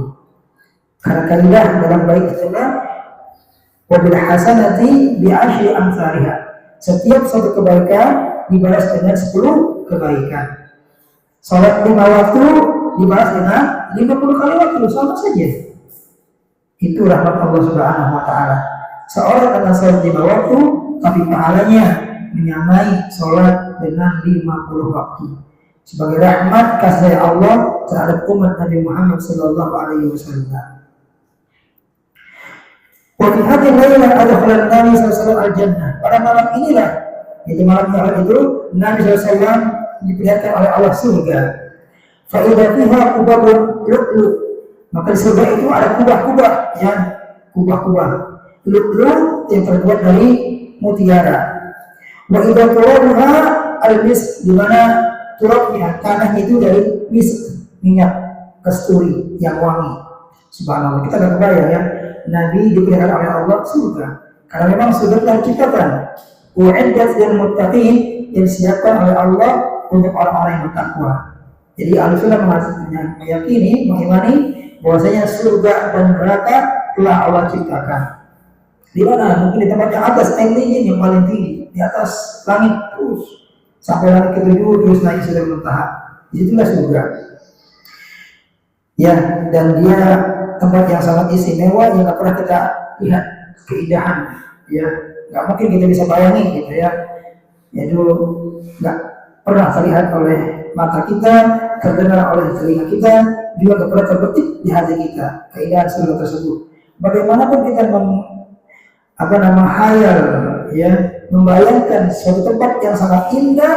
Karena kaidah dalam bait Islam, wa bil hasanati bi asyri amsalha. Setiap satu kebaikan dibalas dengan 10 kebaikan. Salat 5 waktu dibalas dengan 50 kali waktu, sama saja. Itu rahmat Allah Subhanahu wa taala. Seorang akan salat 5 waktu, tapi pahalanya menyamai salat dengan 50 waktu. Sebagai rahmat kasih Allah terhadap umat Nabi Muhammad sallallahu alaihi wasallam. Wa fi hadhihi lailah adkhala Nabi sallallahu alaihi al-jannah. Pada malam inilah, yaitu malam Mi'raj itu, Nabi sallallahu diperlihatkan oleh Allah surga. Fa idza fiha qubabun lu'lu'. Maka di surga itu ada kubah-kubah, ya, kubah-kubah lu'lu' yang terbuat dari mutiara. Wa idza turabuha al-misk, di mana turabnya, tanahnya itu dari misk, minyak kasturi yang wangi. Subhanallah, kita enggak kebayang ya, Nabi diberikan oleh Allah surga. Karena memang surga telah diciptakan. U'iddat lil muttaqin, yang disiapkan oleh Allah untuk orang-orang yang bertakwa. Jadi Ahlussunnah meyakini, mengimani bahwasanya surga dan neraka telah Allah ciptakan. Di mana? Mungkin di tempat yang atas, air dingin yang paling tinggi, di atas langit terus sampai langit ketujuh, terus naik sudah muntaha. Disitulah surga. Ya, dan dia tempat yang sangat istimewa yang nggak pernah kita lihat keindahan. Ya, nggak mungkin kita bisa bayangi gitu ya. Itu nggak pernah terlihat oleh mata kita, terdengar oleh telinga kita, juga nggak pernah terbetik di hati kita keindahan surga tersebut. Bagaimanapun kita hayal, ya, membayangkan suatu tempat yang sangat indah,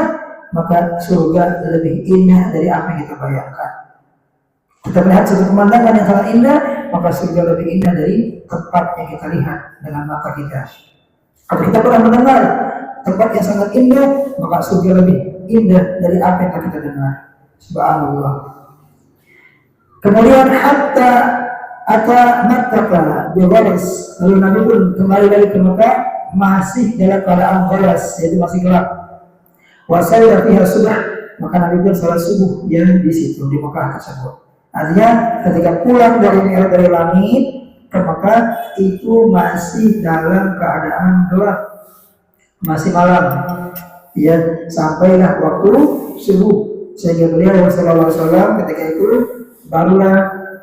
maka surga lebih indah dari apa yang kita bayangkan. Kita melihat suatu pemandangan yang sangat indah, maka surga lebih indah dari tempat yang kita lihat dengan mata kita. Kalau kita pernah mendengar tempat yang sangat indah, maka surga lebih indah dari apa yang kita dengar. Subhanallah. Kemudian hatta Makkah biwaris, lalu Nabi pun kembali lagi ke Mekah masih dalam keadaan ghalas, yaitu masih gelap. Wa shalla fiha subh, maka Nabi pun salat subuh yang di situ di Mekah tersebut. Artinya ketika pulang dari Mi'raj dari langit ke Mekah itu masih dalam keadaan gelap, masih malam. Ya, sampailah waktu subuh sehingga beliau sallallahu alaihi wasallam ketika itu barulah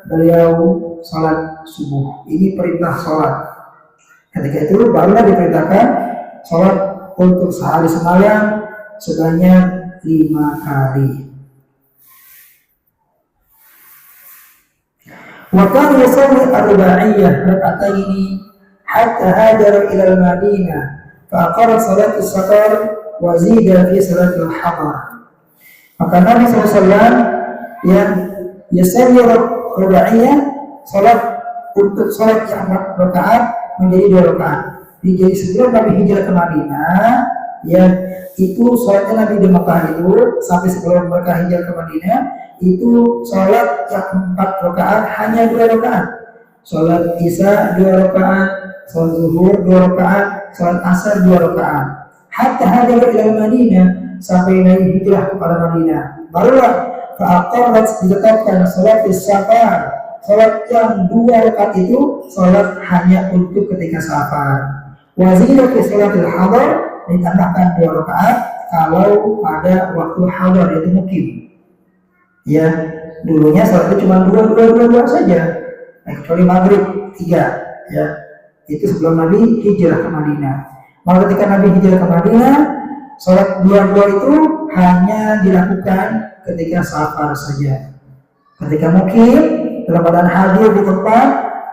beliau salat subuh. Ini perintah salat. Ketika itu barulah diperintahkan salat untuk sehari semalam sebanyak 5 kali. Wa kana yusalli arba'iyah rak'ataini hatta hajara ila al-Madinah fa aqara salat as-safar wa zida fi salat al-hadar. Maka Nabi SAW yang yusalli arba'iyah, salat untuk salat yang 4 rakaat menjadi 2 rakaat. Jadi sebelum Nabi hijrah ke Madinah, ya, itu salatnya Nabi di Mekah itu sampai sebelum mereka hijrah ke Madinah itu salat yang 4 rakaat hanya 2 rakaat. Salat Isya 2 rakaat, salat Zuhur 2 rakaat, salat Asar 2 rakaat. Hatta hadir ila Madinah, sampai Nabi hijrah kepada Madinah. Barulah fa'aqarat ditetapkan salat safar. Salat yang 2 rakaat itu salat hanya untuk ketika safar. Wazida fi salatil hadar, ditambahkan 2 rakaat kalau pada waktu hadar, yaitu mukim. Ya, dulunya salat itu cuma 2 saja. Kecuali maghrib 3, ya. Itu sebelum Nabi hijrah ke Madinah. Maka ketika Nabi hijrah ke Madinah, salat 2 itu hanya dilakukan ketika safar saja. Ketika mukim dalam keadaan hadir di tempat,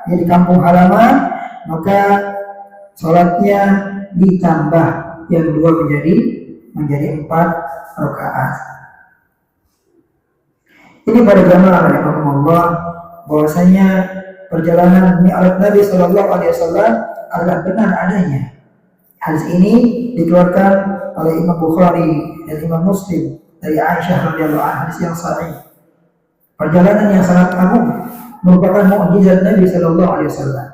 ya, di kampung halaman, maka salatnya ditambah yang 2 menjadi 4 rakaat. Ini pada jamaah rahimahumullah bahwasanya perjalanan Mi'raj Nabi sallallahu alaihi wasallam adalah benar adanya. Hadis ini dikeluarkan oleh Imam Bukhari dan Imam Muslim dari Aisyah radhiyallahu anha, hadis yang sahih. Perjalanan yang sangat agung, merupakan mukjizat Nabi sallallahu alaihi wasallam.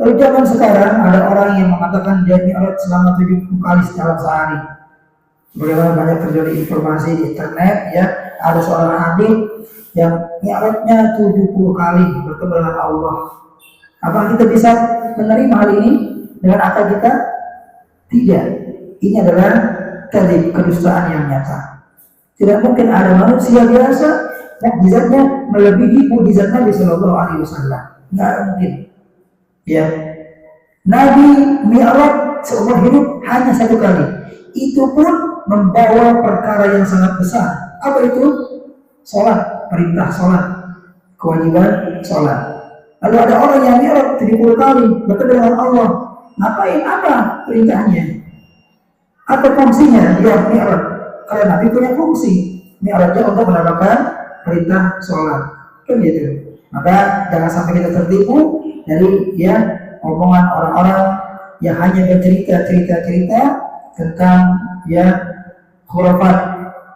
Lalu zaman sekarang ada orang yang mengatakan dia Mi'raj selama 70 kali dalam sehari. Bagaimana banyak terjadi informasi di internet, ya, ada seorang habib yang Mi'rajnya 70 kali bertemu dengan Allah. Apa kita bisa menerima hal ini dengan akal kita? Tidak. Ini adalah kedustaan yang nyata. Tidak mungkin ada manusia biasa mukjizatnya melebihi mukjizat Nabi Shallallahu Alaihi Wasallam. Nggak mungkin. Ya, Nabi Mi'raj seumur hidup hanya 1 kali. Itu pun membawa perkara yang sangat besar. Apa itu? Salat, perintah salat, kewajiban salat. Lalu ada orang yang Mi'raj 70 kali bertemu dengan Allah. Ngapain? Apa perintahnya? Apa fungsinya dia Mi'raj? Karena Nabi punya fungsi. Mi'rajnya untuk mendapatkan perintah salat. Kan gitu. Maka jangan sampai kita tertipu dari, ya, omongan orang-orang yang hanya bercerita tentang, ya, khurafat,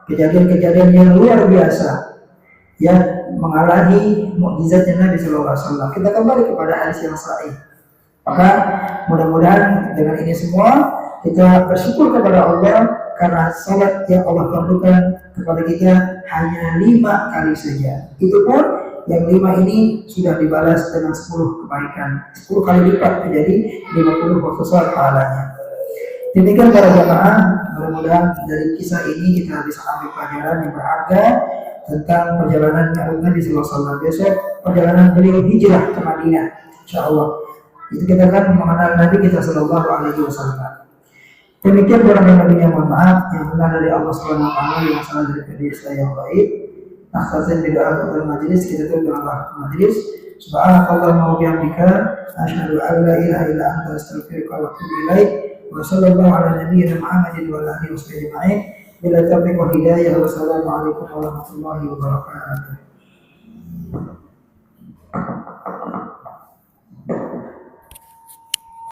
kejadian-kejadian yang luar biasa, ya, mengalahi mukjizatnya Nabi Sallallahu Alaihi Wasallam. Kita kembali kepada hadis yang sahih. Maka mudah-mudahan dengan ini semua kita bersyukur kepada Allah karena salat yang Allah fardukan kepada kita hanya 5 kali saja. Itu pun yang 5 ini sudah dibalas dengan 10 kebaikan, 10 kali lipat menjadi 50 khusus pahalanya. Demikian para jamaah, mudah-mudahan dari kisah ini kita bisa ambil pelajaran yang berharga tentang perjalanan Nabi Sallallahu Alaihi Wasallam. Besok perjalanan beliau hijrah ke Madinah, insya Allah. Itu kita akan mengenal Nabi kita Sallallahu Alaihi Wasallam. Demikian kurang lebih yang mohon maaf, yang benar dari Allah Subhanahu Wa Taala, yang salah dari diri saya yang baik. Akhirnya tidak ada majelis, kita tutup dengan majelis. Subhanakallahumma wa bihamdika, asyhadu an la ilaha illa anta, astaghfiruka wa atubu ilaik. Wa sallallahu ala nabiyyina Muhammadin wa ala alihi wasallam ajma'in. Bila taufiq wal hidayah. Wassalamu alaikum warahmatullahi wabarakatuh.